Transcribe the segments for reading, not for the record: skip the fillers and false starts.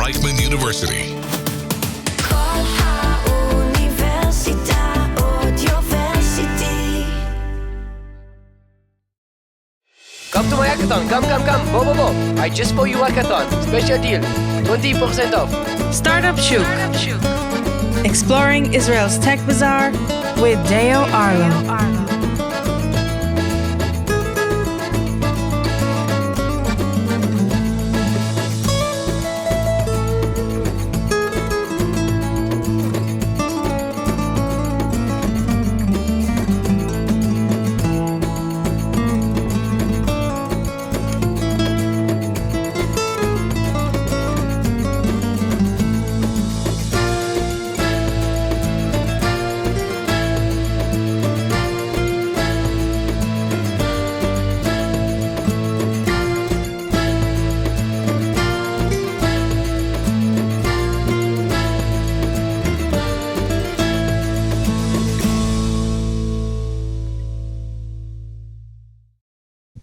Reichman University. Come to my hackathon, come, bo. I just for you hackathon, special deal, 20% off. Startup Shuk. Exploring Israel's tech bazaar with Deo Arlo.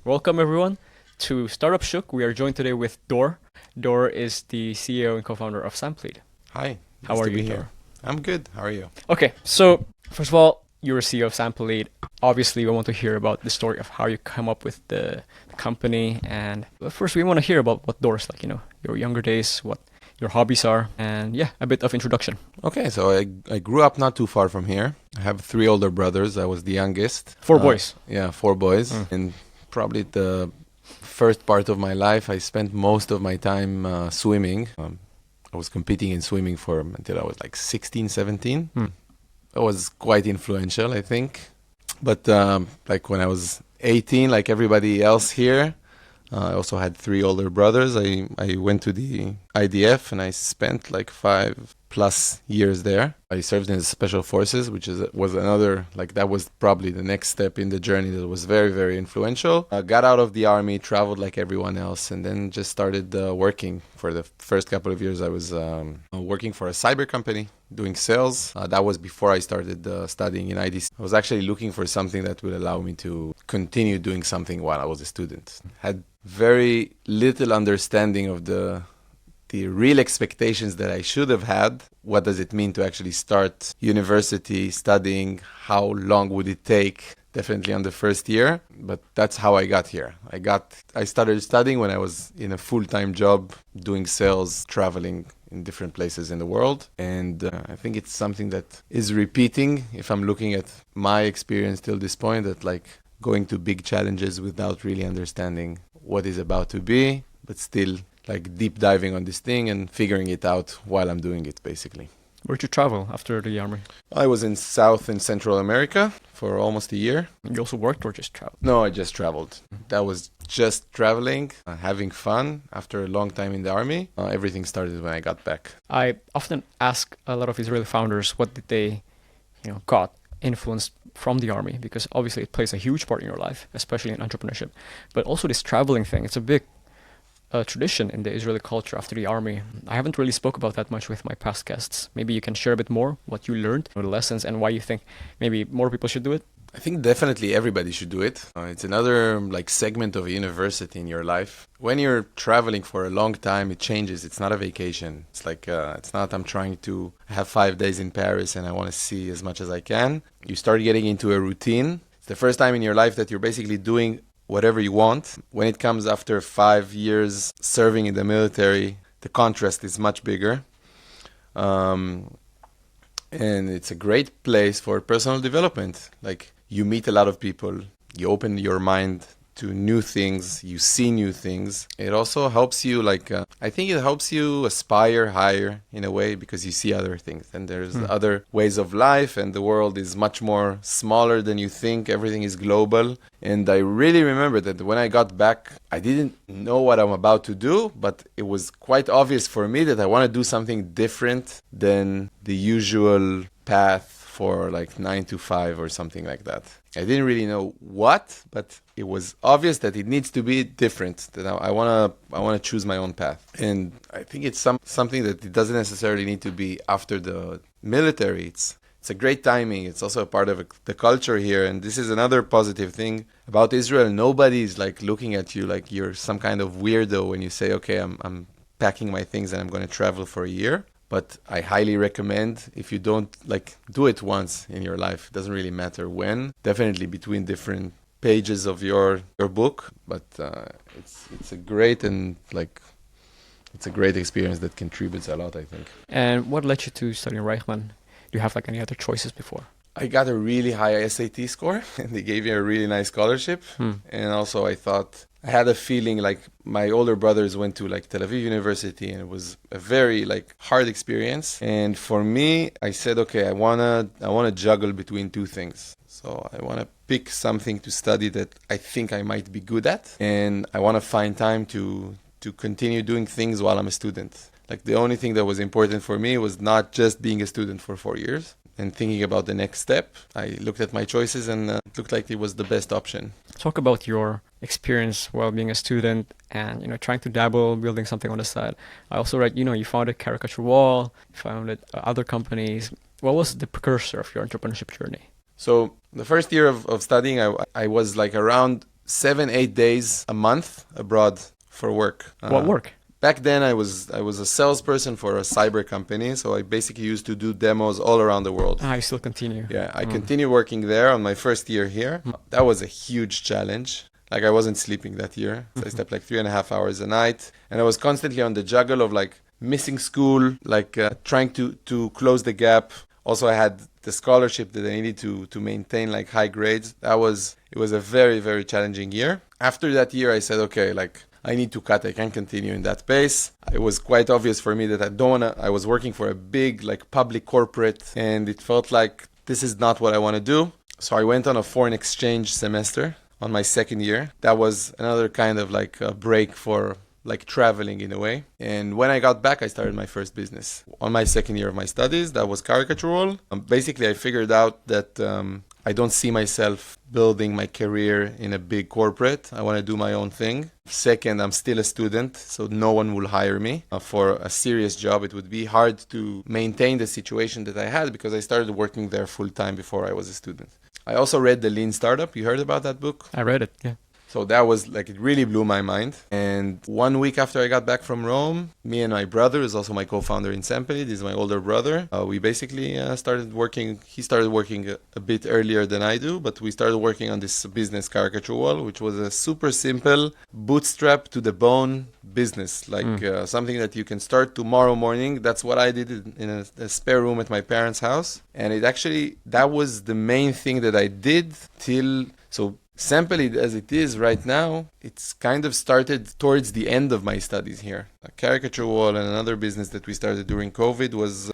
Welcome everyone to Startup Shuk. We are joined today with Dor. Dor is the CEO and co-founder of Samplead. Hi. How are you, here? Dor? I'm good. How are you? Okay, so first of all, you're a CEO of Samplead. Obviously, we want to hear about the story of how you come up with the company. And first, we want to hear about what Dor's like, your younger days, what your hobbies are, and a bit of introduction. Okay, so I grew up not too far from here. I have 3 older brothers. I was the youngest. 4 boys. Yeah, 4 boys. And probably the first part of my life, I spent most of my time swimming. I was competing in swimming until I was like 16, 17. It was quite influential, I think. But like when I was 18, like everybody else here, I also had 3 older brothers. I went to the IDF and I spent like 5+ years there. I served in the Special Forces, which was another, that was probably the next step in the journey that was very, very influential. I got out of the army, traveled like everyone else, and then just started working. For the first couple of years, I was working for a cyber company, doing sales. That was before I started studying in IDC. I was actually looking for something that would allow me to continue doing something while I was a student. Had very little understanding of the real expectations that I should have had. What does it mean to actually start university studying? How long would it take? Definitely on the first year, but that's how I got here. I started studying when I was in a full-time job, doing sales, traveling in different places in the world. And I think it's something that is repeating if I'm looking at my experience till this point, that going to big challenges without really understanding what is about to be, but still deep diving on this thing and figuring it out while I'm doing it, basically. Where'd you travel after the army? I was in South and Central America for almost a year. You also worked or just traveled? No, I just traveled. That was just traveling, having fun. After a long time in the army, everything started when I got back. I often ask a lot of Israeli founders what did they, got influenced from the army, because obviously it plays a huge part in your life, especially in entrepreneurship. But also this traveling thing, it's a big tradition in the Israeli culture after the army. I haven't really spoke about that much with my past guests. Maybe you can share a bit more what you learned, the lessons, and why you think maybe more people should do it. I think definitely everybody should do it. It's another segment of a university in your life. When you're traveling for a long time, it changes. It's not a vacation. It's it's not I'm trying to have 5 days in Paris and I want to see as much as I can. You start getting into a routine. It's the first time in your life that you're basically doing whatever you want. When it comes after 5 years serving in the military, the contrast is much bigger. And it's a great place for personal development. You meet a lot of people, you open your mind to new things, you see new things. It also helps you, I think it helps you aspire higher in a way, because you see other things. And there's other ways of life, and the world is much more smaller than you think. Everything is global. And I really remember that when I got back, I didn't know what I'm about to do, but it was quite obvious for me that I want to do something different than the usual path for 9 to 5 or something like that. I didn't really know what, but it was obvious that it needs to be different, that I want to choose my own path. And I think it's something that it doesn't necessarily need to be after the military. It's a great timing. It's also a part of the culture here. And this is another positive thing about Israel. Nobody's looking at you like you're some kind of weirdo when you say, okay, I'm packing my things and I'm going to travel for a year. But I highly recommend, if you don't like do it once in your life, it doesn't really matter when, definitely between different pages of your book. But it's a great and like it's a great experience that contributes a lot, I think. And what led you to studying Reichman? Do you have like any other choices before? I got a really high SAT score and they gave me a really nice scholarship. And also I thought, I had a feeling like my older brothers went to like Tel Aviv University and it was a very like hard experience. And for me, I said, okay, I wanna juggle between two things. So I want to pick something to study that I think I might be good at. And I want to find time to continue doing things while I'm a student. Like the only thing that was important for me was not just being a student for 4 years and thinking about the next step. I looked at my choices and it looked like it was the best option. Talk about your experience while being a student and, trying to dabble, building something on the side. I also read, you founded Caricaturewall, you founded other companies. What was the precursor of your entrepreneurship journey? So the first year of studying, I was like around 7-8 days a month abroad for work. What work? Back then, I was a salesperson for a cyber company, so I basically used to do demos all around the world. You still continue. Yeah, I continued working there on my first year here. That was a huge challenge. Like I wasn't sleeping that year. So I slept like 3.5 hours a night. And I was constantly on the juggle of like missing school, like trying to close the gap. Also, I had the scholarship that I needed to maintain like high grades. It was a very, very challenging year. After that year, I said, okay, like I need to cut. I can't continue in that pace. It was quite obvious for me that I was working for a big like public corporate and it felt like this is not what I want to do. So I went on a foreign exchange semester on my second year. That was another kind of like a break for like traveling in a way. And when I got back, I started my first business. On my second year of my studies, that was Caricaturewall. Basically, I figured out that I don't see myself building my career in a big corporate. I want to do my own thing. Second, I'm still a student, so no one will hire me for a serious job. It would be hard to maintain the situation that I had because I started working there full time before I was a student. I also read The Lean Startup. You heard about that book? I read it, yeah. So that was like, it really blew my mind. And 1 week after I got back from Rome, me and my brother, who's also my co-founder in Samplead, he's my older brother. We basically started working. He started working a bit earlier than I do, but we started working on this business, Caricaturewall, which was a super simple, bootstrap to the bone business, like something that you can start tomorrow morning. That's what I did in a spare room at my parents' house. And that was the main thing that I did till, so Samplead as it is right now, it's kind of started towards the end of my studies here. Caricaturewall and another business that we started during COVID was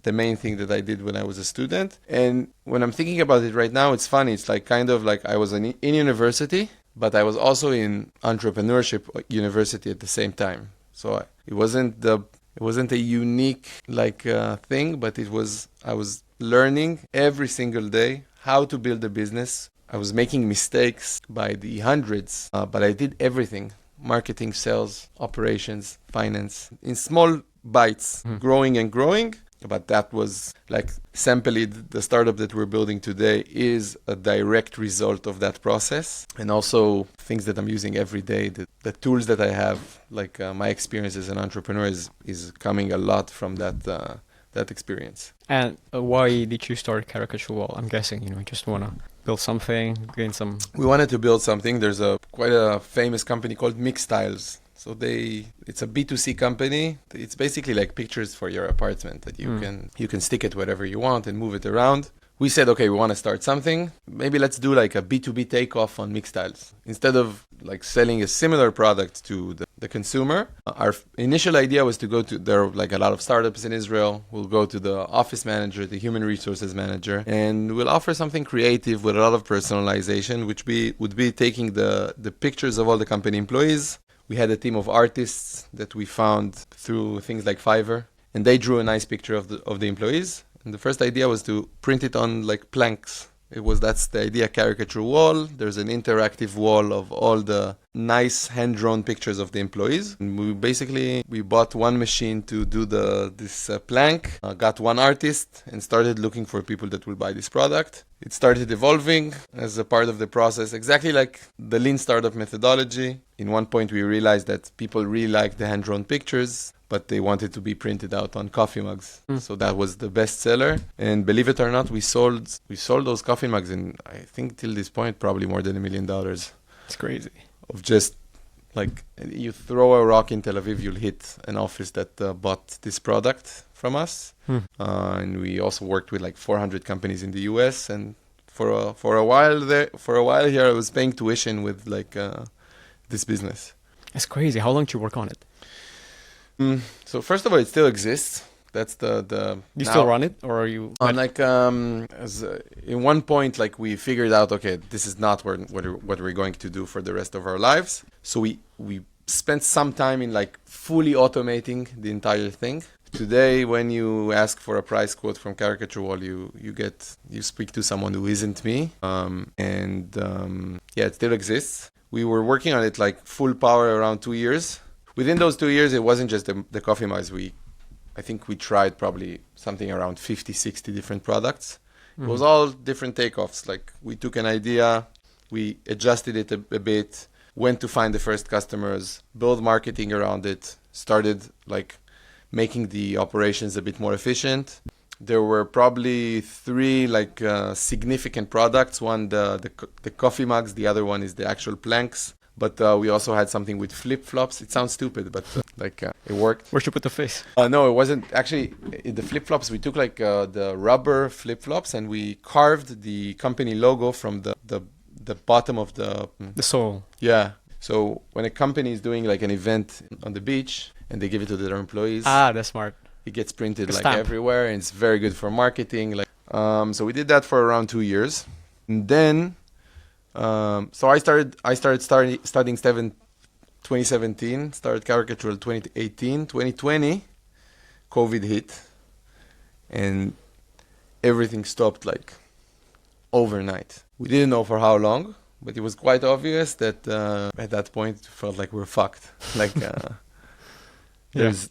the main thing that I did when I was a student. And when I'm thinking about it right now, it's funny. It's like kind of like I was in university, but I was also in entrepreneurship university at the same time. So it wasn't a unique like thing, but I was learning every single day how to build a business. I was making mistakes by the hundreds, but I did everything. Marketing, sales, operations, finance, in small bites, growing and growing. But that was like Samplead, the startup that we're building today, is a direct result of that process. And also things that I'm using every day, the tools that I have, like my experience as an entrepreneur is coming a lot from that experience. And why did you start Caricaturewall? I'm guessing, you just want to build something, gain some... We wanted to build something. There's quite a famous company called Mixtiles. So it's a B2C company. It's basically like pictures for your apartment that you can stick it wherever you want and move it around. We said, okay, we want to start something. Maybe let's do like a B2B takeoff on Mixtiles. Instead of like selling a similar product to the consumer, our initial idea was to go to, there are like a lot of startups in Israel. We'll go to the office manager, the human resources manager, and we'll offer something creative with a lot of personalization, which would be taking the pictures of all the company employees. We had a team of artists that we found through things like Fiverr, and they drew a nice picture of the employees. And the first idea was to print it on like planks That's the idea, Caricaturewall. There's an interactive wall of all the nice hand-drawn pictures of the employees. And we bought one machine to do this plank, got one artist, and started looking for people that will buy this product. It started evolving as a part of the process, exactly like the lean startup methodology. In one point, we realized that people really liked the hand-drawn pictures, but they wanted to be printed out on coffee mugs. So that was the best seller. And believe it or not, we sold those coffee mugs in, I think till this point, probably more than $1 million. It's crazy. Of just like, you throw a rock in Tel Aviv, you'll hit an office that bought this product from us. And we also worked with like 400 companies in the US. And for a while here, I was paying tuition with like this business. It's crazy. How long did you work on it? So first of all, it still exists. That's the. You still run it, or are you? In one point, like we figured out, okay, this is not what we're going to do for the rest of our lives. So we spent some time in like fully automating the entire thing. Today, when you ask for a price quote from Caricaturewall, you speak to someone who isn't me, it still exists. We were working on it like full power around 2 years. Within those 2 years, it wasn't just the coffee mugs. I think we tried probably something around 50, 60 different products. It was all different takeoffs. Like we took an idea, we adjusted it a bit, went to find the first customers, build marketing around it, started like making the operations a bit more efficient. There were probably 3 like significant products. One, the coffee mugs. The other one is the actual planks. But we also had something with flip-flops. It sounds stupid, but it worked. Where'd you put the face? No, it wasn't. Actually, the flip-flops, we took like the rubber flip-flops and we carved the company logo from the bottom of the sole. Yeah. So when a company is doing like an event on the beach and they give it to their employees. That's smart. It gets printed like stamp. everywhere, and it's very good for marketing. So we did that for around 2 years. And then... so I started studying 2017, started Caricaturewall 2018, 2020, COVID hit, and everything stopped like overnight. We didn't know for how long, but it was quite obvious that at that point it felt like we're fucked. Like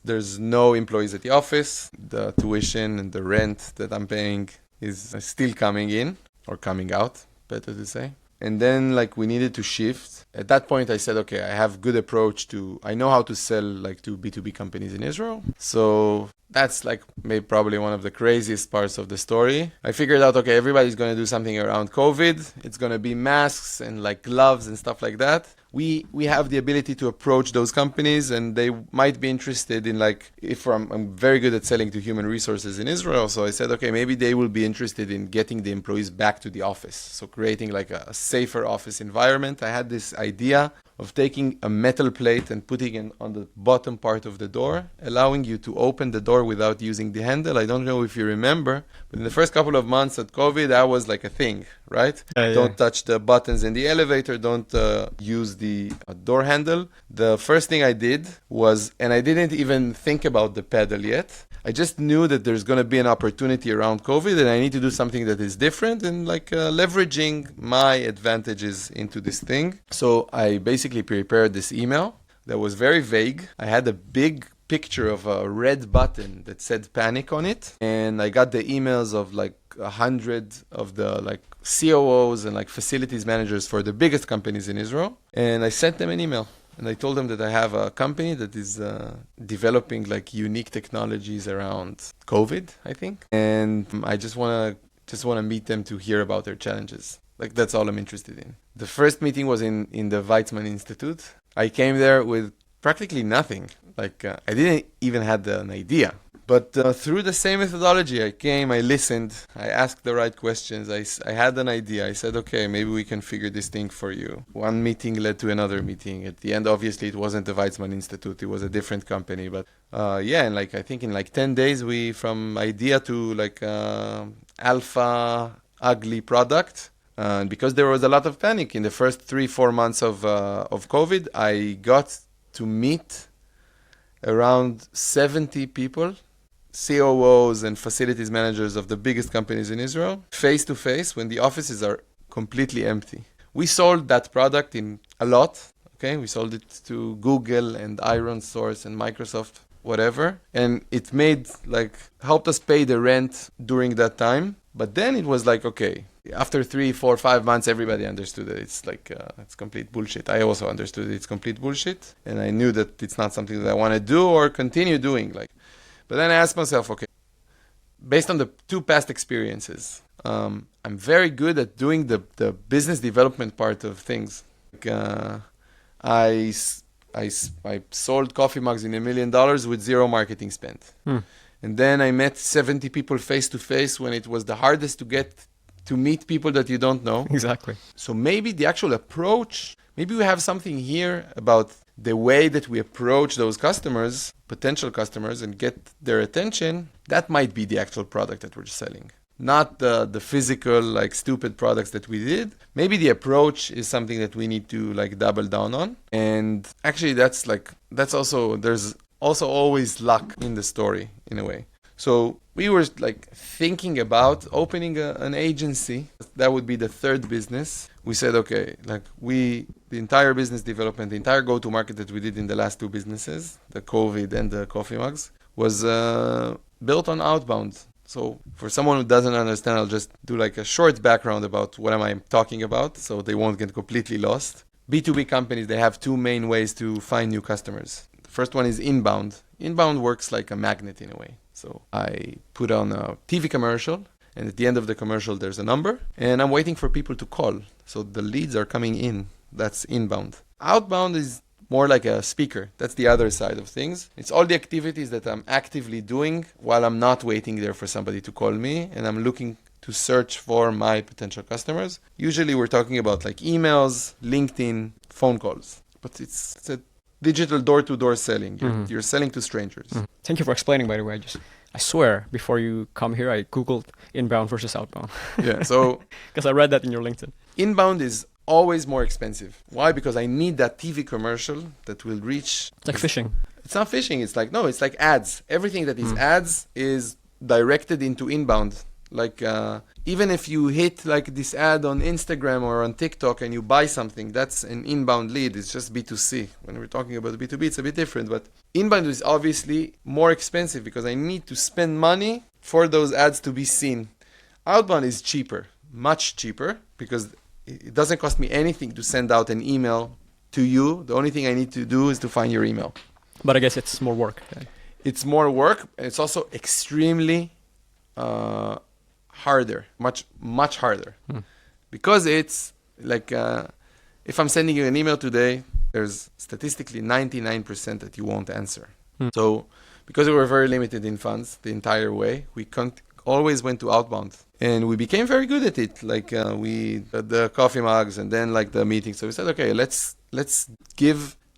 there's no employees at the office. The tuition and the rent that I'm paying is still coming in, or coming out, better to say. And then like we needed to shift. At that point I said, okay, I have good approach I know how to sell like to B2B companies in Israel. So that's like maybe probably one of the craziest parts of the story. I figured out, okay, everybody's going to do something around COVID. It's going to be masks and like gloves and stuff like that. We have the ability to approach those companies, and they might be interested in like, I'm very good at selling to human resources in Israel. So I said, okay, maybe they will be interested in getting the employees back to the office. So creating like a safer office environment. I had this idea of taking a metal plate and putting it on the bottom part of the door, allowing you to open the door without using the handle. I don't know if you remember, but in the first couple of months at COVID, that was like a thing, right? Don't touch the buttons in the elevator. Don't use the door handle. The first thing I did was, and I didn't even think about the pedal yet, I just knew that there's going to be an opportunity around COVID and I need to do something that is different and like leveraging my advantages into this thing. So I basically prepared this email that was very vague. I had a big picture of a red button that said panic on it. And I got the emails of like 100 of the like COOs and like facilities managers for the biggest companies in Israel. And I sent them an email. And I told them that I have a company that is developing like unique technologies around COVID, I think. And I just want to meet them to hear about their challenges. Like that's all I'm interested in. The first meeting was in the Weizmann Institute. I came there with practically nothing. Like I didn't even have an idea. But through the same methodology, I came, I listened, I asked the right questions, I had an idea. I said, okay, maybe we can figure this thing for you. One meeting led to another meeting. At the end, obviously, it wasn't the Weizmann Institute. It was a different company. But and like I think in like 10 days, we from idea to like alpha, ugly product. And because there was a lot of panic in the first 3-4 months of COVID, I got to meet around 70 people COOs and facilities managers of the biggest companies in Israel, face to face, when the offices are completely empty. We sold that product in a lot. Okay, we sold it to Google and Iron Source and Microsoft, whatever, and it helped us pay the rent during that time. But then it was like, okay, after 3, 4, 5 months, everybody understood that it's complete bullshit. I also understood it's complete bullshit, and I knew that it's not something that I want to do or continue doing. But then I asked myself, okay, based on the 2 past experiences, I'm very good at doing the business development part of things. I sold coffee mugs in $1 million with 0 marketing spent. And then I met 70 people face to face when it was the hardest to meet people that you don't know. Exactly. So maybe the actual approach, maybe we have something here about the way that we approach those customers, potential customers, and get their attention. That might be the actual product that we're selling. Not the physical, stupid products that we did. Maybe the approach is something that we need to double down on. And actually there's also always luck in the story in a way. So we were thinking about opening an agency. That would be the 3rd business. We said, okay, the entire business development, the entire go-to-market that we did in the last 2 businesses, the COVID and the coffee mugs, was built on outbound. So for someone who doesn't understand, I'll just do a short background about what am I talking about so they won't get completely lost. B2B companies, they have 2 main ways to find new customers. The first one is inbound. Inbound works like a magnet in a way. So I put on a TV commercial, and at the end of the commercial, there's a number, and I'm waiting for people to call. So the leads are coming in. That's inbound. Outbound is more like a speaker. That's the other side of things. It's all the activities that I'm actively doing while I'm not waiting there for somebody to call me, and I'm looking to search for my potential customers. Usually we're talking about emails, LinkedIn, phone calls. But it's a digital door-to-door selling. You're selling to strangers. Thank you for explaining, by the way. I swear, before you come here, I Googled inbound versus outbound. Yeah, so... Because I read that in your LinkedIn. Inbound is always more expensive. Why? Because I need that TV commercial that will reach... It's like fishing. It's not fishing. It's like ads. Everything that is ads is directed into inbound. Even if you hit this ad on Instagram or on TikTok and you buy something, that's an inbound lead. It's just B2C. When we're talking about B2B, it's a bit different. But inbound is obviously more expensive because I need to spend money for those ads to be seen. Outbound is cheaper, much cheaper, because it doesn't cost me anything to send out an email to you. The only thing I need to do is to find your email. But I guess it's more work. Right? It's more work. And it's also extremely... harder, much harder, because it's if I'm sending you an email today, there's statistically 99% that you won't answer. So because we were very limited in funds the entire way, we always went to outbound, and we became very good at it. The coffee mugs and then the meetings. So we said, okay, let's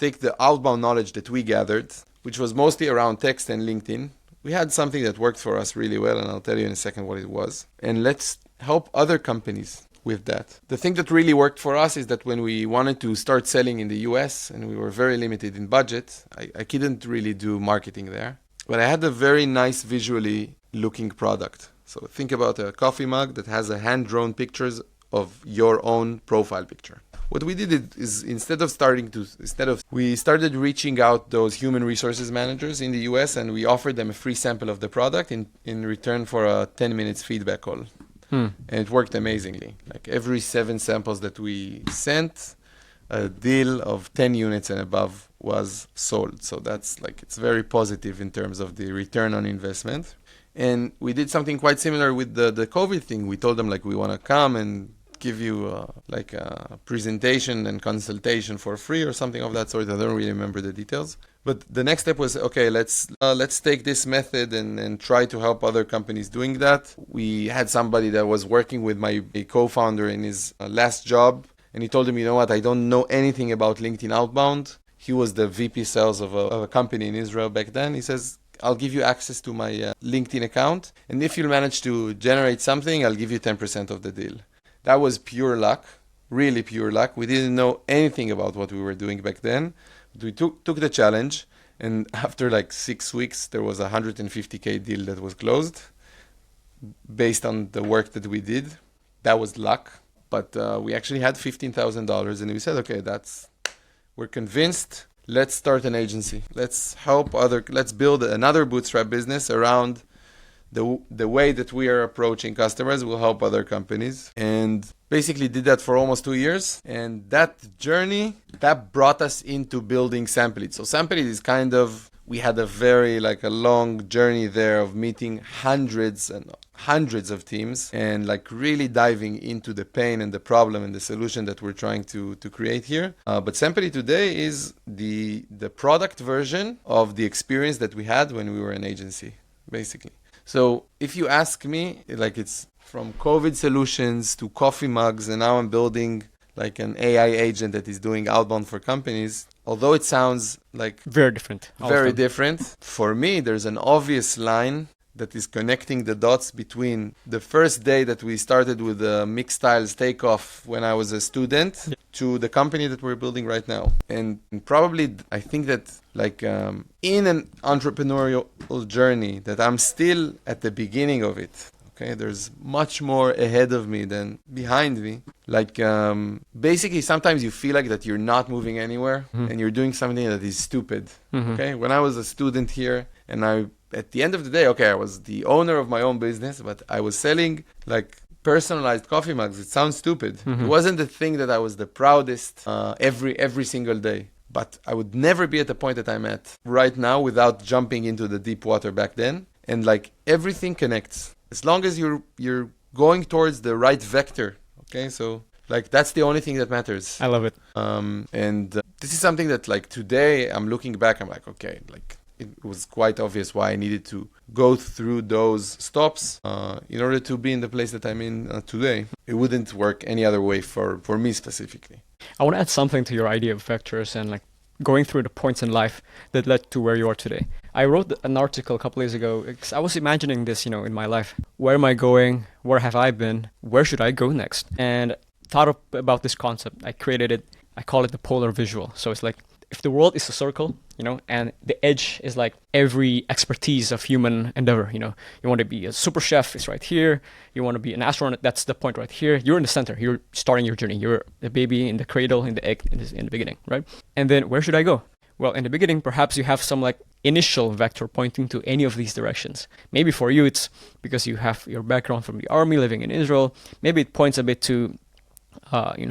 take the outbound knowledge that we gathered, which was mostly around text and LinkedIn. We had something that worked for us really well, and I'll tell you in a second what it was. And let's help other companies with that. The thing that really worked for us is that when we wanted to start selling in the US and we were very limited in budget, I couldn't really do marketing there. But I had a very nice visually looking product. So think about a coffee mug that has a hand-drawn pictures of your own profile picture. What we did is we started reaching out those human resources managers in the US, and we offered them a free sample of the product in return for a 10 minutes feedback call. And it worked amazingly. Every 7 samples that we sent, a deal of 10 units and above was sold. So that's it's very positive in terms of the return on investment. And we did something quite similar with the COVID thing. We told them we want to come and give you a presentation and consultation for free or something of that sort. I don't really remember the details. But the next step was, okay, let's take this method and try to help other companies doing that. We had somebody that was working with my co-founder in his last job, and he told him, you know what, I don't know anything about LinkedIn outbound. He was the VP sales of a company in Israel back then. He says, I'll give you access to my LinkedIn account, and if you manage to generate something, I'll give you 10% of the deal. That was pure luck, really pure luck. We didn't know anything about what we were doing back then. But we took the challenge, And after like 6 weeks, there was a 150K deal that was closed based on the work that we did. That was luck. But we actually had $15,000 and we said, okay, we're convinced. Let's start an agency. Let's build another bootstrap business around the way that we are approaching customers. Will help other companies. And basically did that for almost 2 years. And that journey, that brought us into building Samplead. So Samplead is we had a long journey there of meeting hundreds of teams and like really diving into the pain and the problem and the solution that we're trying to create here. But Samplead today is the product version of the experience that we had when we were an agency, basically. So if you ask me, like it's from COVID solutions to coffee mugs, and now I'm building like an AI agent that is doing outbound for companies. Although it sounds like very different, for me, there's an obvious line that is connecting the dots between the first day that we started with the mixed styles takeoff when I was a student to the company that we're building right now. And probably I think that like in an entrepreneurial journey that I'm still at the beginning of it. Okay, there's much more ahead of me than behind me. Like basically sometimes you feel like that you're not moving anywhere and you're doing something that is stupid. Okay, when I was a student here and at the end of the day, okay, I was the owner of my own business, but I was selling like personalized coffee mugs. It sounds stupid. It wasn't the thing that I was the proudest every single day. But I would never be at the point that I'm at right now without jumping into the deep water back then. And like everything connects. As long as you're going towards the right vector. Okay, so like that's the only thing that matters. I love it. And this is something that like today I'm looking back, I'm like, okay, like it was quite obvious why I needed to go through those stops in order to be in the place that I'm in today. It wouldn't work any other way for me specifically. I want to add something to your idea of vectors and like going through the points in life that led to where you are today. I wrote an article a couple days ago because I was imagining this, in my life. Where am I going? Where have I been? Where should I go next? And thought about this concept. I created it. I call it the polar visual. So it's like if the world is a circle, and the edge is like every expertise of human endeavor, you want to be a super chef, it's right here. You want to be an astronaut, that's the point right here. You're in the center, you're starting your journey. You're the baby in the cradle, in the egg, in the beginning, right? And then where should I go? Well, in the beginning, perhaps you have some like initial vector pointing to any of these directions. Maybe for you, it's because you have your background from the army, living in Israel. Maybe it points a bit to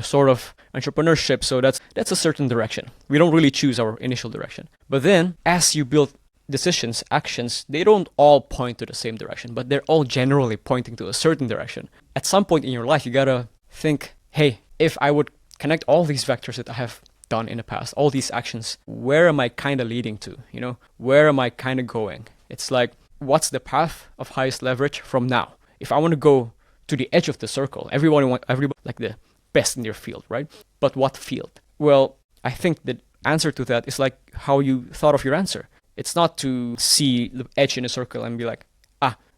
sort of entrepreneurship. So that's a certain direction. We don't really choose our initial direction. But then as you build decisions, actions, they don't all point to the same direction, but they're all generally pointing to a certain direction. At some point in your life, you gotta think, hey, if I would connect all these vectors that I have done in the past, all these actions, where am I kind of leading to? Where am I kind of going? It's like, what's the path of highest leverage from now? If I want to go to the edge of the circle, everybody like the best in their field, right? But what field? Well, I think the answer to that is like how you thought of your answer. It's not to see the edge in a circle and be like,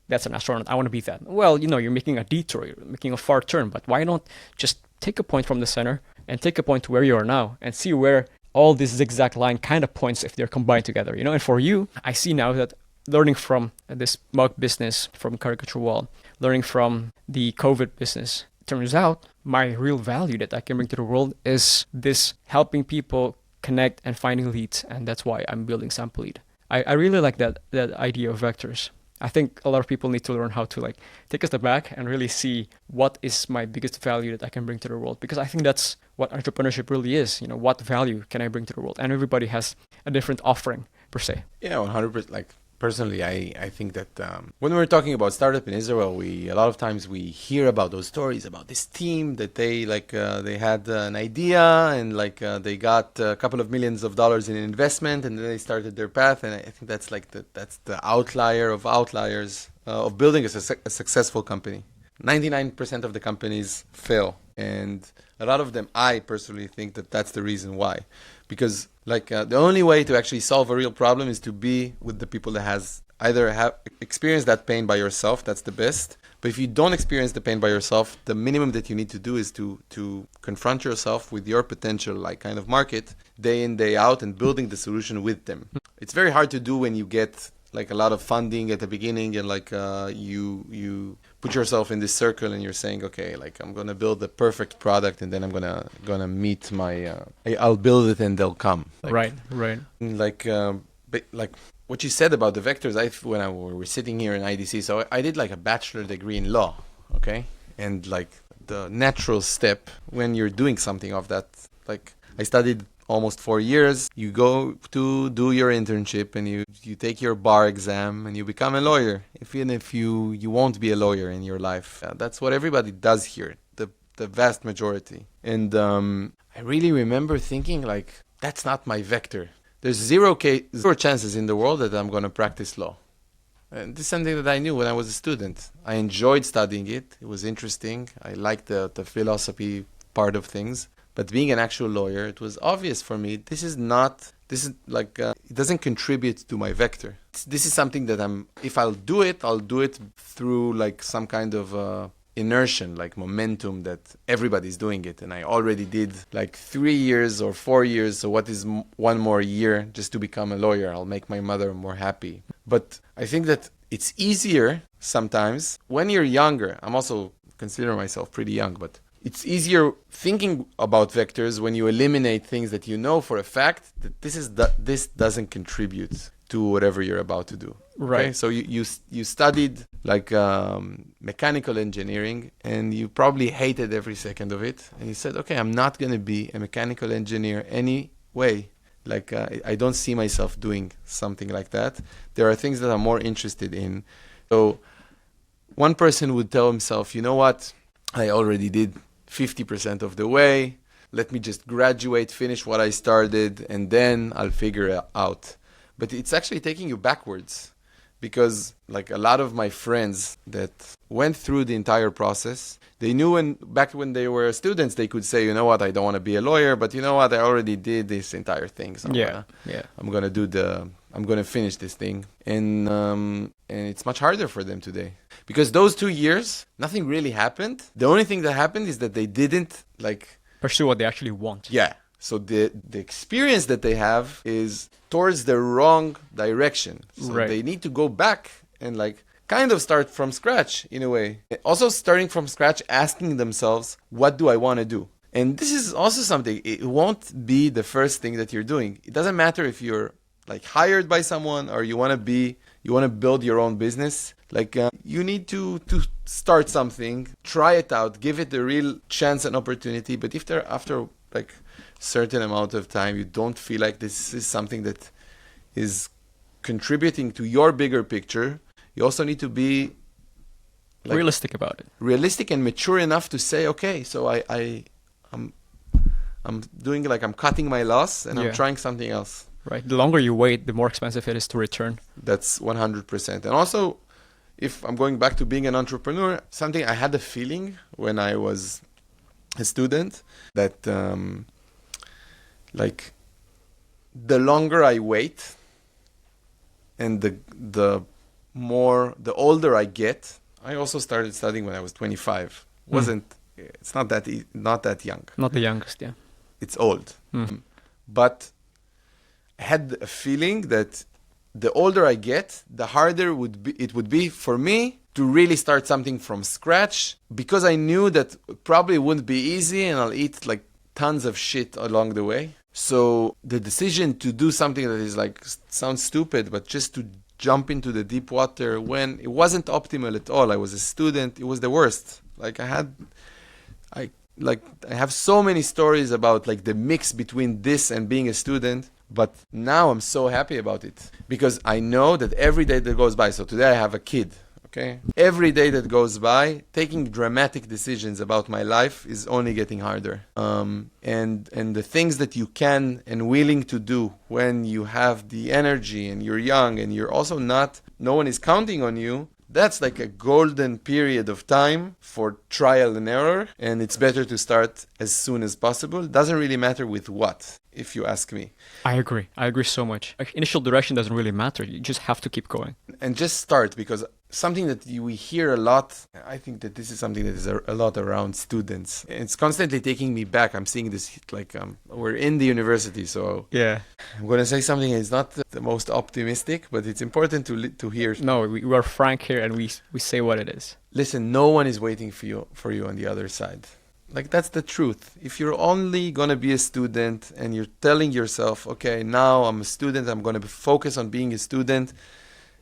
that's an astronaut, I want to be that. Well, you're making a detour, you're making a far turn, but why not just take a point from the center and take a point to where you are now and see where all this zigzag line kind of points if they're combined together, And for you, I see now that learning from this mug business, from Caricaturewall, learning from the COVID business, turns out my real value that I can bring to the world is this helping people connect and finding leads. And that's why I'm building Samplead. I really like that idea of vectors. I think a lot of people need to learn how to like take a step back and really see what is my biggest value that I can bring to the world. Because I think that's what entrepreneurship really is. What value can I bring to the world? And everybody has a different offering per se. Yeah, 100%. Like personally, I think that when we're talking about startup in Israel, a lot of times we hear about those stories about this team that they had an idea and they got a couple of millions of dollars in investment and then they started their path. And I think that's that's the outlier of outliers of building a successful company. 99% of the companies fail, and a lot of them, I personally think that that's the reason why. Because the only way to actually solve a real problem is to be with the people that have experienced that pain by yourself. That's the best. But if you don't experience the pain by yourself, the minimum that you need to do is to confront yourself with your potential kind of market day in, day out, and building the solution with them. it's very hard to do when you get like a lot of funding at the beginning, and like you put yourself in this circle and you're saying, okay, like I'm gonna build the perfect product, and then I'm gonna meet my I'll build it and they'll come. Like, Right. like what you said about the vectors, when we were sitting here in IDC, so I did like a bachelor degree in law, okay? And like the natural step when you're doing something of that, like I studied almost 4 years, you go to do your internship and you take your bar exam and you become a lawyer, even if you won't be a lawyer in your life. That's what everybody does here, the vast majority. And I really remember thinking like, that's not my vector. There's zero chances in the world that I'm going to practice law. And this is something that I knew when I was a student. I enjoyed studying it. It was interesting. I liked the philosophy part of things. But being an actual lawyer, it was obvious for me, it doesn't contribute to my vector. This is something that if I'll do it through like some kind of inertia, like momentum that everybody's doing it. And I already did like 3 years or 4 years. So what is one more year just to become a lawyer? I'll make my mother more happy. But I think that it's easier sometimes when you're younger. I'm also consider myself pretty young, but it's easier thinking about vectors when you eliminate things that you know for a fact that this doesn't contribute to whatever you're about to do. Right. Okay? So you studied like mechanical engineering, and you probably hated every second of it. And you said, okay, I'm not going to be a mechanical engineer anyway. Like I don't see myself doing something like that. There are things that I'm more interested in. So one person would tell himself, you know what? I already did 50% of the way. Let me just graduate, finish what I started, and then I'll figure it out. But it's actually taking you backwards, because like a lot of my friends that went through the entire process, they knew back when they were students, they could say, you know what, I don't want to be a lawyer, but you know what, I already did this entire thing. So I'm going to finish this thing. And it's much harder for them today. Because those 2 years, nothing really happened. The only thing that happened is that they didn't pursue what they actually want. Yeah. So the experience that they have is towards the wrong direction. So they need to go back and kind of start from scratch in a way. Also starting from scratch, asking themselves, what do I want to do? And this is also something, it won't be the first thing that you're doing. It doesn't matter if you're hired by someone or you want to build your own business. You need to start something, try it out, give it a real chance and opportunity. But if after certain amount of time you don't feel like this is something that is contributing to your bigger picture, you also need to be realistic about it. Realistic and mature enough to say, okay, so I'm doing I'm cutting my loss and I'm trying something else. Right. The longer you wait, the more expensive it is to return. That's 100%. And also, if I'm going back to being an entrepreneur, something I had a feeling when I was a student that the longer I wait and the older I get. I also started studying when I was 25. It's not that young. Not the youngest, yeah. It's old. But I had a feeling that the older I get, the harder it would be for me to really start something from scratch, because I knew that probably wouldn't be easy and I'll eat tons of shit along the way. So the decision to do something that is sounds stupid, but just to jump into the deep water when it wasn't optimal at all. I was a student. It was the worst. I have so many stories about the mix between this and being a student. But now I'm so happy about it because I know that every day that goes by, so today I have a kid, okay? Every day that goes by, taking dramatic decisions about my life is only getting harder. And the things that you can and willing to do when you have the energy and you're young and you're also no one is counting on you, that's a golden period of time for trial and error. And it's better to start as soon as possible. It doesn't really matter with what, if you ask me. I agree so much. Initial direction doesn't really matter. You just have to keep going. And just start, because something that we hear a lot. I think that this is something that is a lot around students. It's constantly taking me back. I'm seeing this like we're in the university, so Yeah. I'm going to say something that's not the most optimistic, but it's important to hear. No, we are frank here and we say what it is. Listen, no one is waiting for you on the other side. Like, that's the truth. If you're only going to be a student and you're telling yourself, okay, now I'm a student, I'm going to focus on being a student,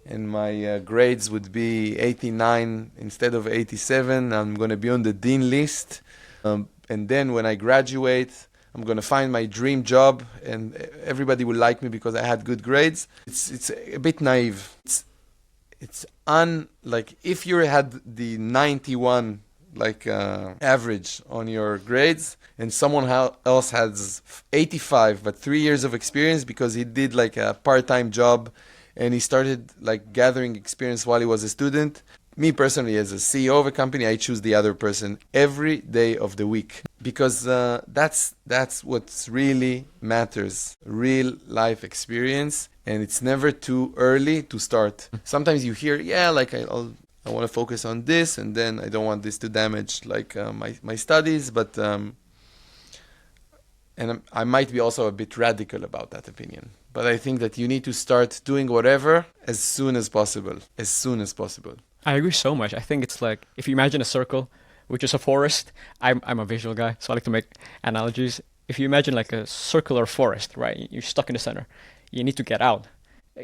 and my grades would be 89 instead of 87, I'm going to be on the dean list. And then when I graduate, I'm going to find my dream job and everybody will like me because I had good grades. It's a bit naive. It's like if you had the 91 average on your grades and someone else has 85 but 3 years of experience because he did like a part-time job and he started like gathering experience while he was a student. Me personally, as a CEO of a company, I choose the other person every day of the week because that's what really matters, real life experience, and it's never too early to start. Sometimes you hear, I want to focus on this, and then I don't want this to damage my studies, but and I might be also a bit radical about that opinion. But I think that you need to start doing whatever as soon as possible. As soon as possible. I agree so much. I think it's like, if you imagine a circle, which is a forest, I'm a visual guy, so I like to make analogies. If you imagine like a circular forest, right? You're stuck in the center. You need to get out.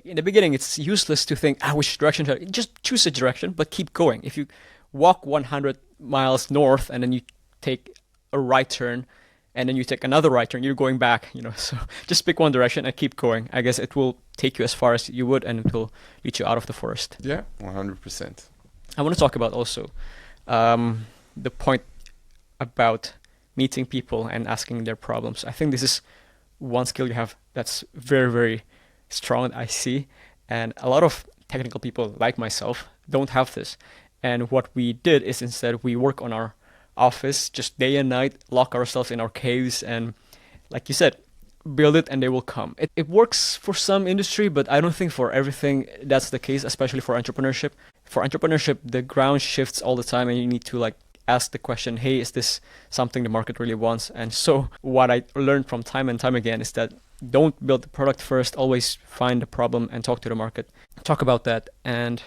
In the beginning, it's useless to think, which direction should I? Just choose a direction, but keep going. If you walk 100 miles north and then you take a right turn, and then you take another right turn, you're going back, so just pick one direction and keep going. I guess it will take you as far as you would, and it will lead you out of the forest. Yeah, 100%. I want to talk about also the point about meeting people and asking their problems. I think this is one skill you have that's very, very strong, I see. And a lot of technical people like myself don't have this. And what we did is instead we work on our office just day and night, lock ourselves in our caves, and like you said, build it and they will come. It works for some industry, but I don't think for everything that's the case, especially for entrepreneurship. For entrepreneurship, the ground shifts all the time and you need to like ask the question, hey, is this something the market really wants? And so what I learned from time and time again is that don't build the product first, always find the problem and talk to the market. Talk about that and,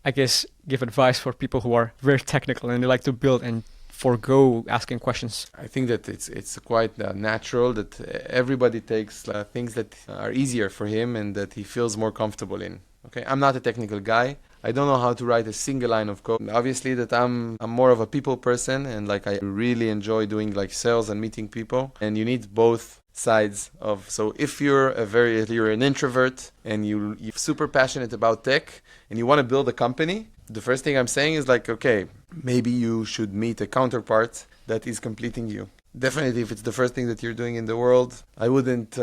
I guess give advice for people who are very technical and they like to build and forgo asking questions. I think that it's quite natural that everybody takes things that are easier for him and that he feels more comfortable in. Okay, I'm not a technical guy. I don't know how to write a single line of code. Obviously that I'm more of a people person and like I really enjoy doing like sales and meeting people, and you need both sides of. So if you're an introvert and you're super passionate about tech and you want to build a company, the first thing I'm saying is like, okay, maybe you should meet a counterpart that is completing you. Definitely, if it's the first thing that you're doing in the world, I wouldn't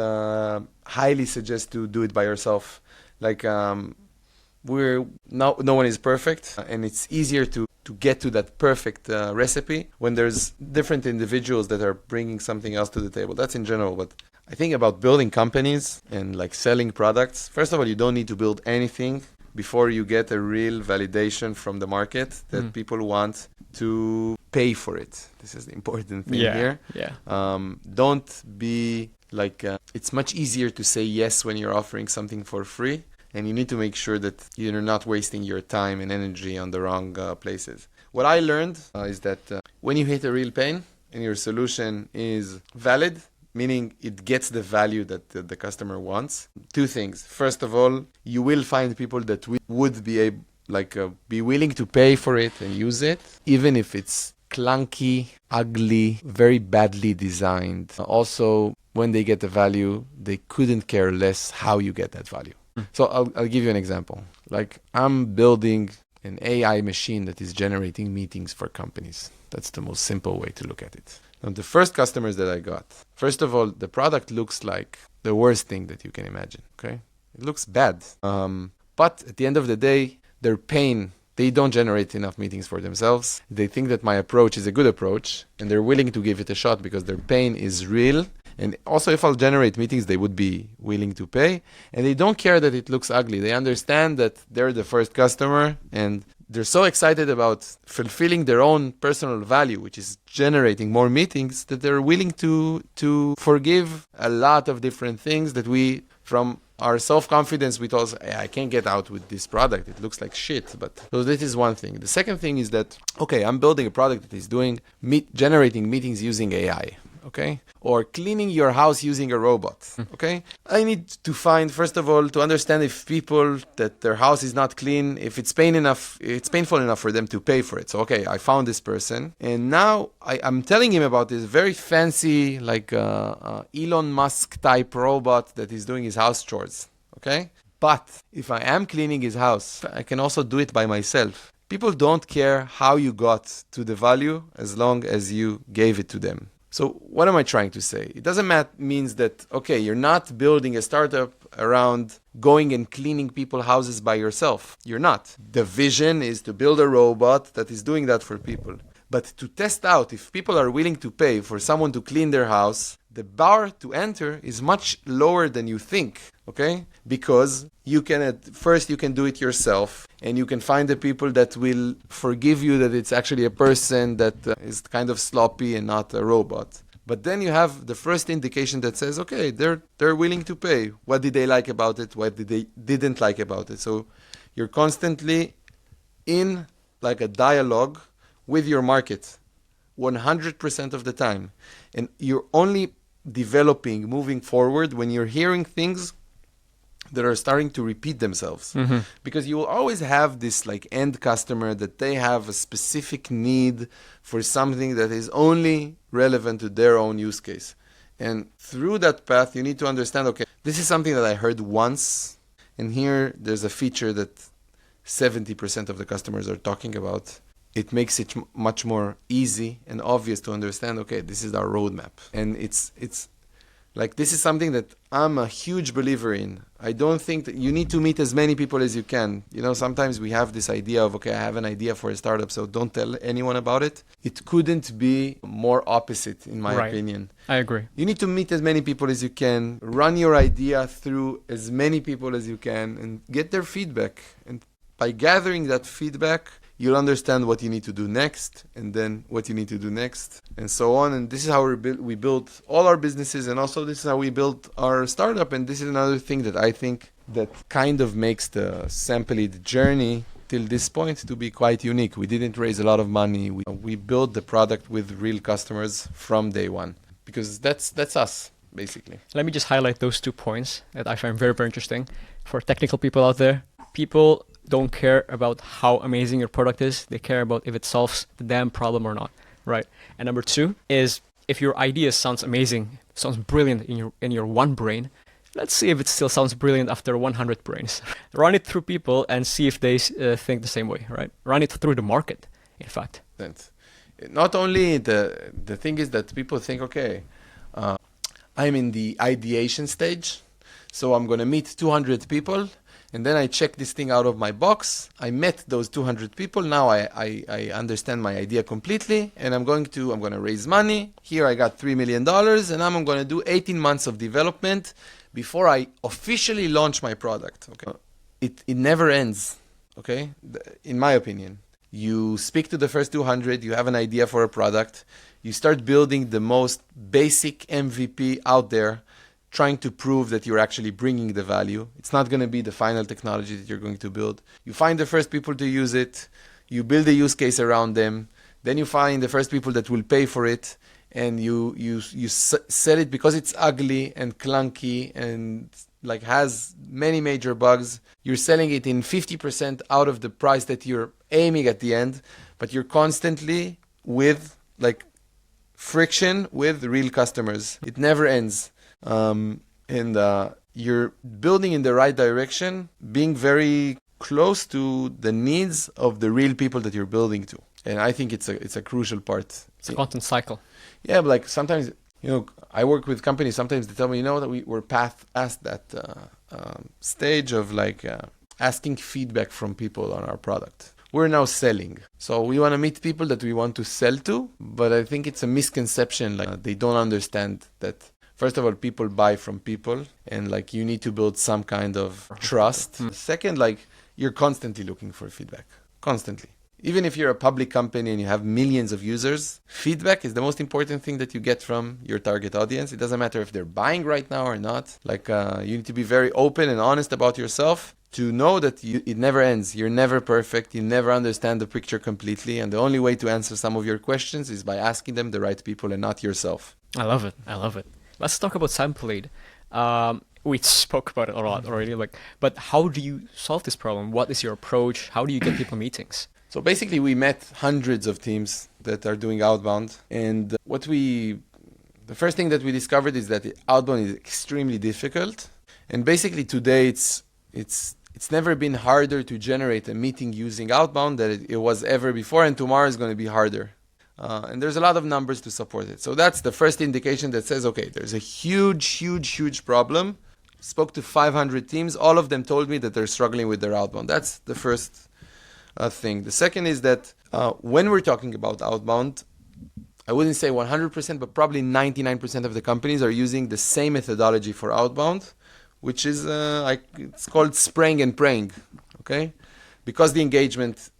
highly suggest to do it by yourself. Like, no one is perfect, and it's easier to get to that perfect recipe when there's different individuals that are bringing something else to the table. That's in general, but I think about building companies and like selling products. First of all, you don't need to build anything before you get a real validation from the market that people want to pay for it. This is the important thing here. Yeah. Don't be like, it's much easier to say yes when you're offering something for free, and you need to make sure that you're not wasting your time and energy on the wrong places. What I learned is that when you hit a real pain and your solution is valid, meaning it gets the value that the customer wants. Two things. First of all, you will find people that would be willing to pay for it and use it, even if it's clunky, ugly, very badly designed. Also, when they get the value, they couldn't care less how you get that value. So I'll give you an example. Like, I'm building an AI machine that is generating meetings for companies. That's the most simple way to look at it. Now, the first customers that I got, first of all, the product looks like the worst thing that you can imagine, okay? It looks bad. But at the end of the day, their pain, they don't generate enough meetings for themselves. They think that my approach is a good approach, and they're willing to give it a shot because their pain is real, And also, if I'll generate meetings, they would be willing to pay. And they don't care that it looks ugly. They understand that they're the first customer, and they're so excited about fulfilling their own personal value, which is generating more meetings, that they're willing to forgive a lot of different things that we, from our self-confidence, we thought, I can't get out with this product. It looks like shit. But so this is one thing. The second thing is that, okay, I'm building a product that is doing generating meetings using AI. Okay, or cleaning your house using a robot. Okay, I need to find, first of all, to understand if people that their house is not clean, if it's painful enough for them to pay for it. So okay, I found this person, and now I'm telling him about this very fancy, like Elon Musk type robot that is doing his house chores. Okay, but if I am cleaning his house, I can also do it by myself. People don't care how you got to the value as long as you gave it to them. So what am I trying to say? It doesn't means that, okay, you're not building a startup around going and cleaning people's houses by yourself. You're not. The vision is to build a robot that is doing that for people. But to test out if people are willing to pay for someone to clean their house, the bar to enter is much lower than you think, okay? Because you can, at first you can do it yourself, and you can find the people that will forgive you that it's actually a person that is kind of sloppy and not a robot. But then you have the first indication that says, okay, they're willing to pay. What did they like about it? What did they didn't like about it? So you're constantly in like a dialogue with your market 100% of the time. And you're only developing, moving forward when you're hearing things that are starting to repeat themselves. Because you will always have this like end customer that they have a specific need for something that is only relevant to their own use case. And through that path, you need to understand, okay, this is something that I heard once, and here there's a feature that 70% of the customers are talking about. It makes it much more easy and obvious to understand, okay, this is our roadmap. And it's like, this is something that I'm a huge believer in. I don't think that you need to meet as many people as you can. You know, sometimes we have this idea of, okay, I have an idea for a startup, so don't tell anyone about it. It couldn't be more opposite, in my opinion. I agree. You need to meet as many people as you can, run your idea through as many people as you can, and get their feedback. And by gathering that feedback, you'll understand what you need to do next, and then what you need to do next, and so on. And this is how we build all our businesses, and also this is how we built our startup. And this is another thing that I think that kind of makes the Samplead journey till this point to be quite unique. We didn't raise a lot of money. We built the product with real customers from day one, because that's us, basically. Let me just highlight those 2 points that I find very, very interesting. For technical people out there, people don't care about how amazing your product is. They care about if it solves the damn problem or not, right? And number 2 is, if your idea sounds amazing, sounds brilliant in your one brain, let's see if it still sounds brilliant after 100 brains. Run it through people and see if they think the same way, right? Run it through the market, in fact. That's not only the thing is that people think, okay, I'm in the ideation stage, so I'm going to meet 200 people, and then I check this thing out of my box. I met those 200 people. Now I understand my idea completely, and I'm going to raise money. Here I got $3 million, and I'm going to do 18 months of development before I officially launch my product. Okay, it never ends. Okay, in my opinion, you speak to the first 200. You have an idea for a product. You start building the most basic MVP out there, trying to prove that you're actually bringing the value. It's not going to be the final technology that you're going to build. You find the first people to use it. You build a use case around them. Then you find the first people that will pay for it. And you sell it because it's ugly and clunky and like has many major bugs. You're selling it in 50% out of the price that you're aiming at the end. But you're constantly with like friction with real customers. It never ends. And you're building in the right direction, being very close to the needs of the real people that you're building to. And I think it's a crucial part. It's a constant cycle. Yeah, but like sometimes, I work with companies, sometimes they tell me, that we're past that stage of like asking feedback from people on our product. We're now selling. So we want to meet people that we want to sell to, but I think it's a misconception. Like they don't understand that First of all, people buy from people, and like you need to build some kind of trust. Second, like you're constantly looking for feedback, constantly. Even if you're a public company and you have millions of users, feedback is the most important thing that you get from your target audience. It doesn't matter if they're buying right now or not. Like you need to be very open and honest about yourself to know that it never ends. You're never perfect. You never understand the picture completely. And the only way to answer some of your questions is by asking them the right people and not yourself. I love it. I love it. Let's talk about Samplead. We spoke about it a lot already. But how do you solve this problem? What is your approach? How do you get people meetings? So basically, we met hundreds of teams that are doing outbound. And the first thing that we discovered is that outbound is extremely difficult. And basically today, it's never been harder to generate a meeting using outbound than it was ever before. And tomorrow is going to be harder. And there's a lot of numbers to support it. So that's the first indication that says, okay, there's a huge problem. Spoke to 500 teams. All of them told me that they're struggling with their outbound. That's the first thing. The second is that when we're talking about outbound, I wouldn't say 100%, but probably 99% of the companies are using the same methodology for outbound, which is it's called spraying and praying. Okay, because the engagement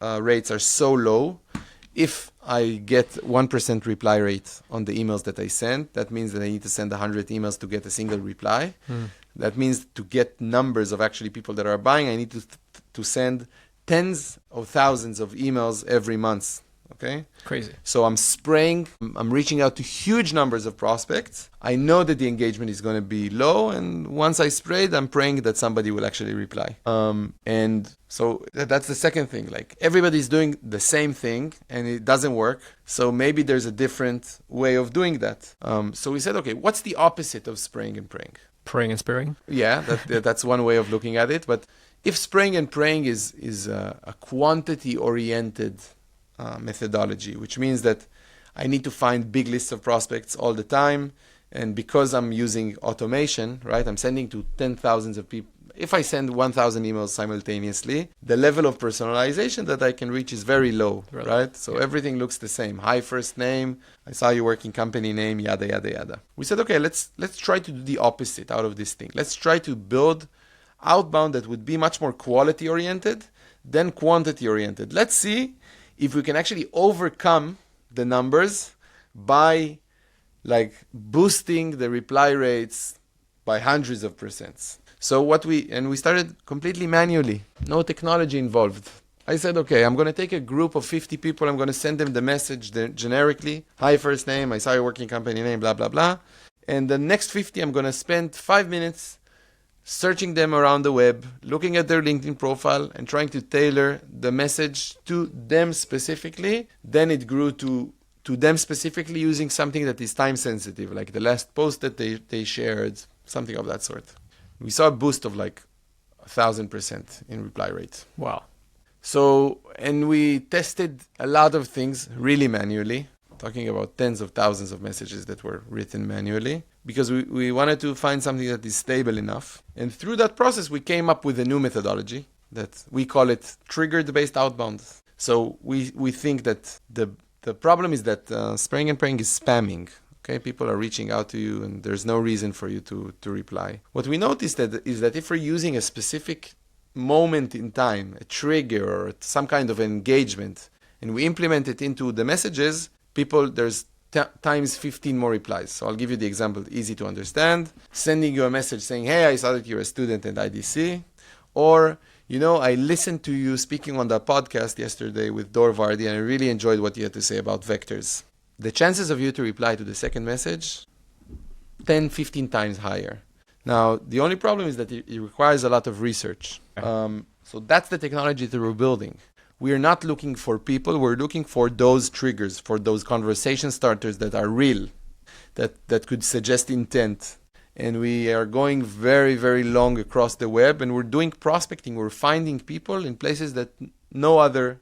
rates are so low. If I get 1% reply rate on the emails that I send, that means that I need to send 100 emails to get a single reply. That means to get numbers of actually people that are buying, I need to send tens of thousands of emails every month. Okay? Crazy. So I'm spraying, I'm reaching out to huge numbers of prospects. I know that the engagement is going to be low. And once I sprayed, I'm praying that somebody will actually reply. And so that's the second thing. Like everybody's doing the same thing and it doesn't work. So maybe there's a different way of doing that. So we said, okay, what's the opposite of spraying and praying? Praying and spraying? Yeah, that's one way of looking at it. But if spraying and praying is a quantity-oriented methodology, which means that I need to find big lists of prospects all the time. And because I'm using automation, right, I'm sending to 10,000 of people. If I send 1,000 emails simultaneously, the level of personalization that I can reach is very low, right? So everything looks the same. Hi, first name. I saw you working company name, yada, yada, yada. We said, okay, let's try to do the opposite out of this thing. Let's try to build outbound that would be much more quality oriented than quantity oriented. Let's see if we can actually overcome the numbers by like boosting the reply rates by hundreds of percents. So we started completely manually, no technology involved. I said, okay, I'm going to take a group of 50 people. I'm going to send them the message generically. Hi, first name. I saw your working company name, blah, blah, blah. And the next 50, I'm going to spend 5 minutes searching them around the web, looking at their LinkedIn profile and trying to tailor the message to them specifically. Then it grew to them specifically using something that is time sensitive, like the last post that they shared, something of that sort. We saw a boost of like 1,000% in reply rate. Wow. So, and we tested a lot of things really manually, talking about tens of thousands of messages that were written manually, because we wanted to find something that is stable enough. And through that process, we came up with a new methodology that we call it triggered-based outbound. So we think that the problem is that spraying and praying is spamming. Okay, people are reaching out to you and there's no reason for you to reply. What we noticed is that if we're using a specific moment in time, a trigger or some kind of engagement, and we implement it into the messages, there's times 15 more replies. So I'll give you the example, easy to understand. Sending you a message saying, hey, I saw that you're a student at IDC. Or, I listened to you speaking on that podcast yesterday with Dor Vardi, and I really enjoyed what you had to say about vectors. The chances of you to reply to the second message, 10, 15 times higher. Now, the only problem is that it requires a lot of research. So that's the technology that we're building. We are not looking for people. We're looking for those triggers, for those conversation starters that are real, that could suggest intent. And we are going very, very long across the web, and we're doing prospecting. We're finding people in places that no other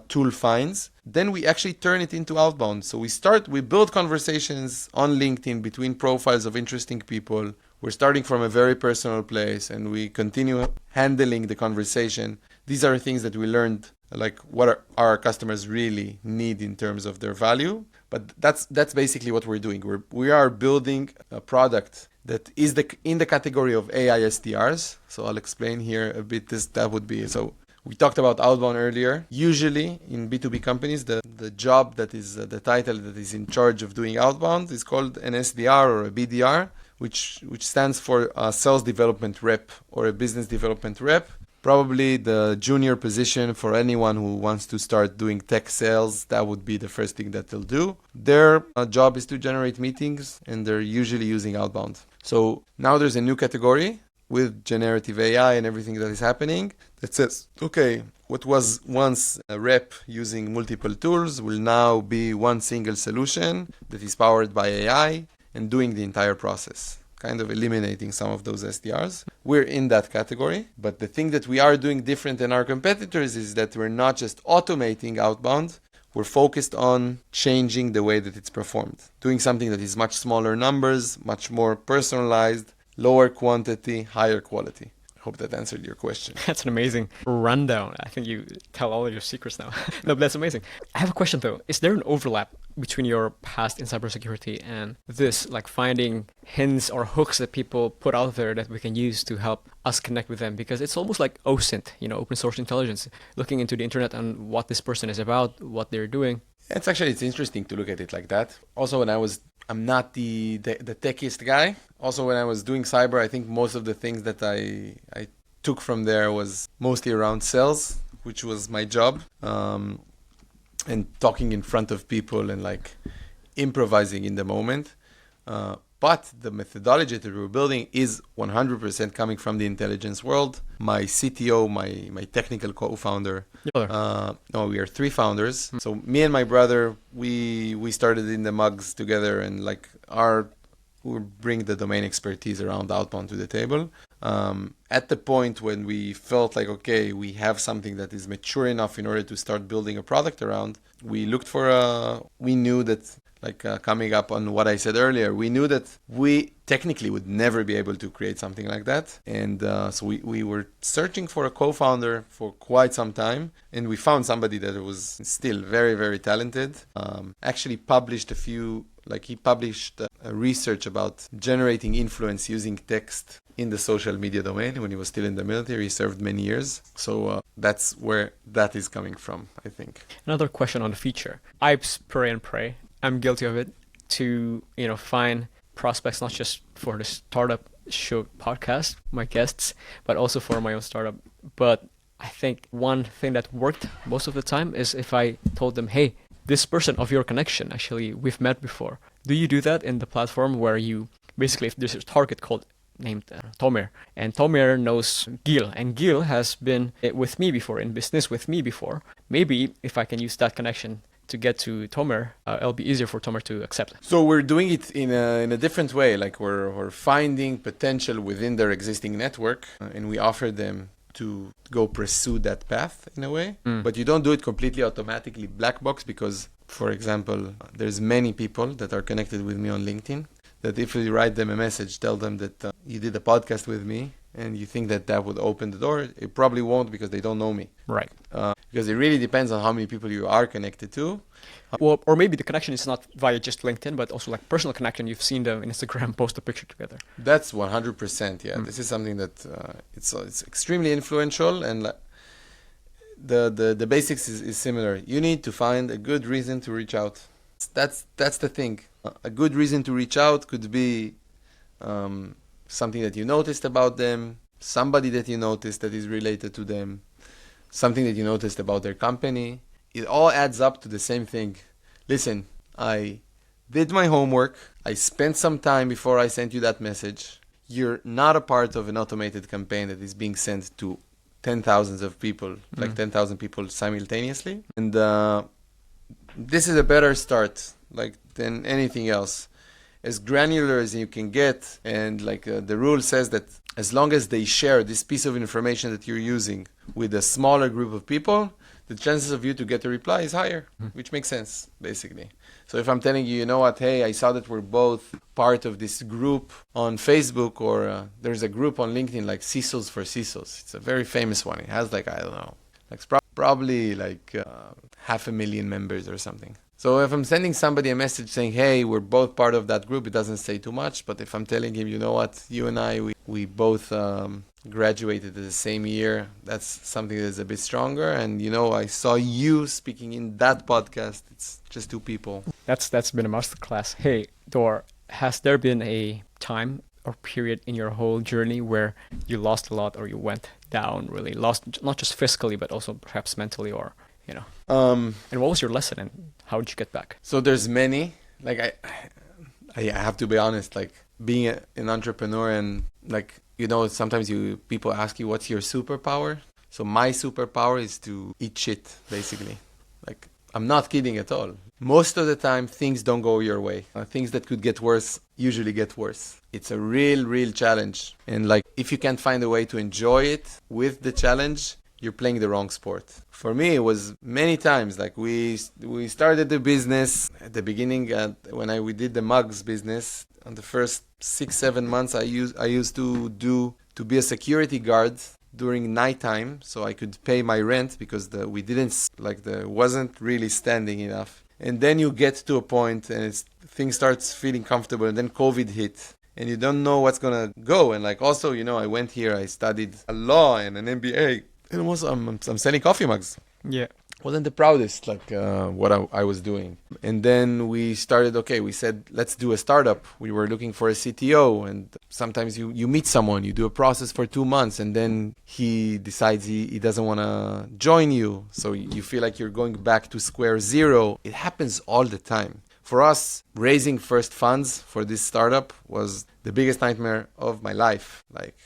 tool finds. Then we actually turn it into outbound. So we build conversations on LinkedIn between profiles of interesting people. We're starting from a very personal place, and we continue handling the conversation. These are things that we learned, like what our customers really need in terms of their value. But that's basically what we're doing. We are building a product that is in the category of AI SDRs. So I'll explain here a bit. That would be so. We talked about outbound earlier. Usually in B2B companies, the job that is the title that is in charge of doing outbound is called an SDR or a BDR, which stands for a sales development rep or a business development rep. Probably the junior position for anyone who wants to start doing tech sales. That would be the first thing that they'll do. Their job is to generate meetings, and they're usually using outbound. So now there's a new category with generative AI and everything that is happening that says, okay, what was once a rep using multiple tools will now be one single solution that is powered by AI and doing the entire process, kind of eliminating some of those SDRs. We're in that category, but the thing that we are doing different than our competitors is that we're not just automating outbound, we're focused on changing the way that it's performed, doing something that is much smaller numbers, much more personalized, lower quantity, higher quality. I hope that answered your question. That's an amazing rundown. I think you tell all of your secrets now. No, but that's amazing. I have a question though. Is there an overlap between your past in cybersecurity and this, like finding hints or hooks that people put out there that we can use to help us connect with them? Because it's almost like OSINT, open source intelligence, looking into the internet and what this person is about, what they're doing. It's interesting to look at it like that. Also, I'm not the techiest guy. Also, when I was doing cyber, I think most of the things that I took from there was mostly around sales, which was my job, and talking in front of people and like improvising in the moment. But the methodology that we're building is 100% coming from the intelligence world. My CTO, my technical co-founder, we are three founders. So me and my brother, we started in the mugs together, and like we bring the domain expertise around outbound to the table. At the point when we felt like, okay, we have something that is mature enough in order to start building a product around, we knew that, coming up on what I said earlier, we knew that we technically would never be able to create something like that. And so we were searching for a co-founder for quite some time. And we found somebody that was still very, very talented. Actually published he published a research about generating influence using text in the social media domain when he was still in the military. He served many years. So that's where that is coming from, I think. Another question on the feature. I pray and pray. I'm guilty of it, to find prospects, not just for the startup show podcast, my guests, but also for my own startup. But I think one thing that worked most of the time is if I told them, hey, this person of your connection, actually, we've met before. Do you do that in the platform where you basically, if there's a target named Tomer, and Tomer knows Gil, and Gil has been with me before, in business with me before, maybe if I can use that connection to get to Tomer, it'll be easier for Tomer to accept. So we're doing it in a different way. Like we're finding potential within their existing network, and we offer them to go pursue that path in a way. But you don't do it completely automatically black box, because, for example, there's many people that are connected with me on LinkedIn that if you write them a message, tell them that you did a podcast with me, and you think that would open the door, it probably won't, because they don't know me. Right. Because it really depends on how many people you are connected to. Well, or maybe the connection is not via just LinkedIn, but also like personal connection. You've seen them in Instagram post a picture together. That's 100%. Yeah, This is something that it's extremely influential, and the basics is similar. You need to find a good reason to reach out. That's the thing. A good reason to reach out could be something that you noticed about them, somebody that you noticed that is related to them, something that you noticed about their company. It all adds up to the same thing. Listen, I did my homework. I spent some time before I sent you that message. You're not a part of an automated campaign that is being sent to 10,000 of people, like 10,000 people simultaneously. And this is a better start, than anything else. As granular as you can get, and the rule says that as long as they share this piece of information that you're using with a smaller group of people, the chances of you to get a reply is higher, which makes sense, basically. So if I'm telling you, you know what, hey, I saw that we're both part of this group on Facebook, or there's a group on LinkedIn like CISOs for CISOs. It's a very famous one. It has probably 500,000 members or something. So if I'm sending somebody a message saying, hey, we're both part of that group, it doesn't say too much. But if I'm telling him, you know what, you and I, we both graduated the same year, that's something that's a bit stronger. And, you know, I saw you speaking in that podcast. It's just two people. That's been a masterclass. Hey, Dor, has there been a time or period in your whole journey where you lost a lot or you went down, really lost, not just physically, but also perhaps mentally, or, you know? And what was your lesson and how did you get back? So there's many, like I have to be honest, like being an entrepreneur and like, you know, sometimes people ask you, what's your superpower? So my superpower is to eat shit, basically. Like, I'm not kidding at all. Most of the time, things don't go your way. Things that could get worse usually get worse. It's a real challenge. And like, if you can't find a way to enjoy it with the challenge, you're playing the wrong sport. For me, it was many times. Like we started the business at the beginning. When we did the mugs business, on the first 6-7 months, I used to be a security guard during nighttime, so I could pay my rent because wasn't really standing enough. And then you get to a point and things starts feeling comfortable, and then COVID hit. And you don't know what's gonna go. And like also, you know, I went here, I studied a law and an MBA. And also I'm selling coffee mugs. Yeah. Wasn't the proudest, like what I was doing. And then we started, we said, let's do a startup. We were looking for a CTO, and sometimes you meet someone, you do a process for 2 months, and then he decides he doesn't want to join you. So you feel like you're going back to square zero. It happens all the time. For us, raising first funds for this startup was the biggest nightmare of my life. Like,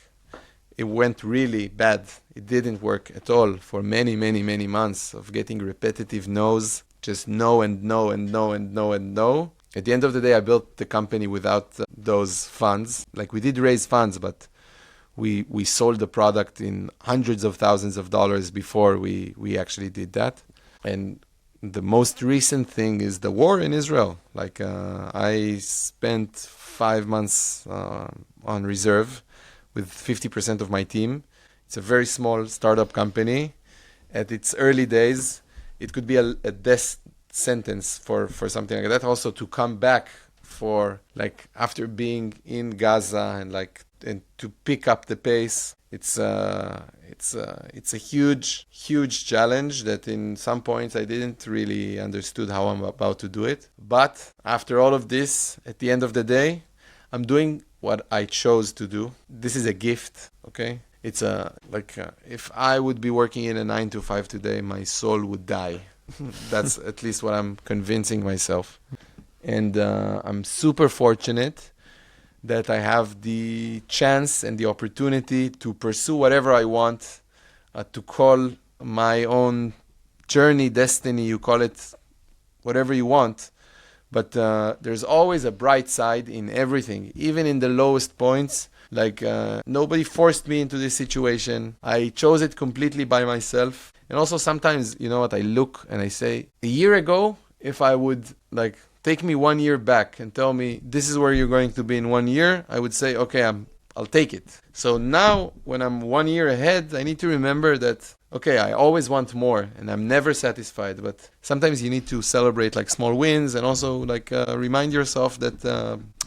it went really bad. It didn't work at all for many months of getting repetitive no's, just no and no and no and no and no. At the end of the day, I built the company without those funds. Like, we did raise funds, but we sold the product in hundreds of thousands of dollars before we actually did that. And the most recent thing is the war in Israel. Like, I spent 5 months on reserve with 50% of my team. It's a very small startup company. At its early days, it could be a death sentence for something like that. Also, to come back for, like, after being in Gaza and to pick up the pace, it's a huge challenge that in some points I didn't really understood how I'm about to do it. But after all of this, at the end of the day, I'm doing what I chose to do. This is a gift, okay? It's if I would be working in a 9-to-5 today, my soul would die. That's at least what I'm convincing myself. And I'm super fortunate that I have the chance and the opportunity to pursue whatever I want, to call my own journey, destiny, you call it whatever you want. But there's always a bright side in everything, even in the lowest points. Like, nobody forced me into this situation. I chose it completely by myself. And also sometimes, you know what, I look and I say, a year ago, if I would, like, take me 1 year back and tell me this is where you're going to be in 1 year, I would say, okay, I'll take it. So now when I'm 1 year ahead, I need to remember that, okay, I always want more and I'm never satisfied. But sometimes you need to celebrate like small wins, and also like remind yourself that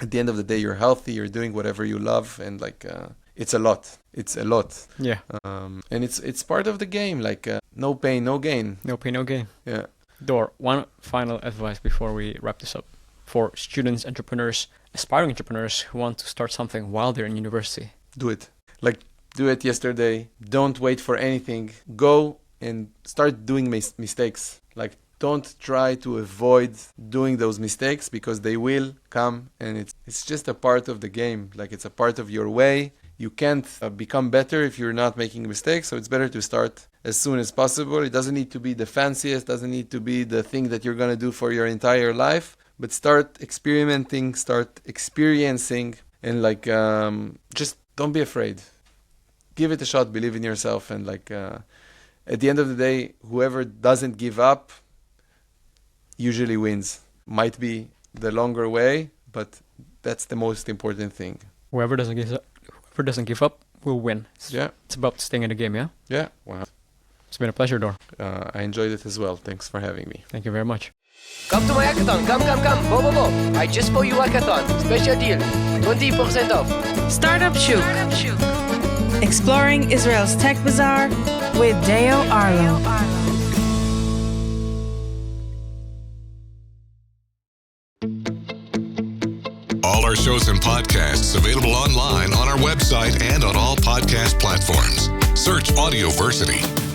at the end of the day, you're healthy, you're doing whatever you love, and like it's a lot. It's a lot. Yeah. And it's part of the game. Like no pain, no gain. No pain, no gain. Yeah. Dor, one final advice before we wrap this up for students, entrepreneurs, aspiring entrepreneurs who want to start something while they're in university. Do it. Like, do it yesterday. Don't wait for anything. Go and start doing mistakes. Like, don't try to avoid doing those mistakes, because they will come, and it's just a part of the game. Like, it's a part of your way. You can't become better if you're not making mistakes, so it's better to start as soon as possible. It doesn't need to be the fanciest, doesn't need to be the thing that you're going to do for your entire life, but start experimenting, start experiencing, and like just don't be afraid. Give it a shot, believe in yourself, and like at the end of the day, whoever doesn't give up usually wins. Might be the longer way, but that's the most important thing. Whoever doesn't give up will win. It's about staying in the game, yeah? Yeah. Wow. It's been a pleasure, Dor. I enjoyed it as well. Thanks for having me. Thank you very much. Come to my hackathon. Come. Bo. I just bought you hackathon. Special deal. 20% off. Startup Shuk. Exploring Israel's Tech Bazaar with Deo Arlo. All our shows and podcasts available online on our website and on all podcast platforms. Search Audioversity.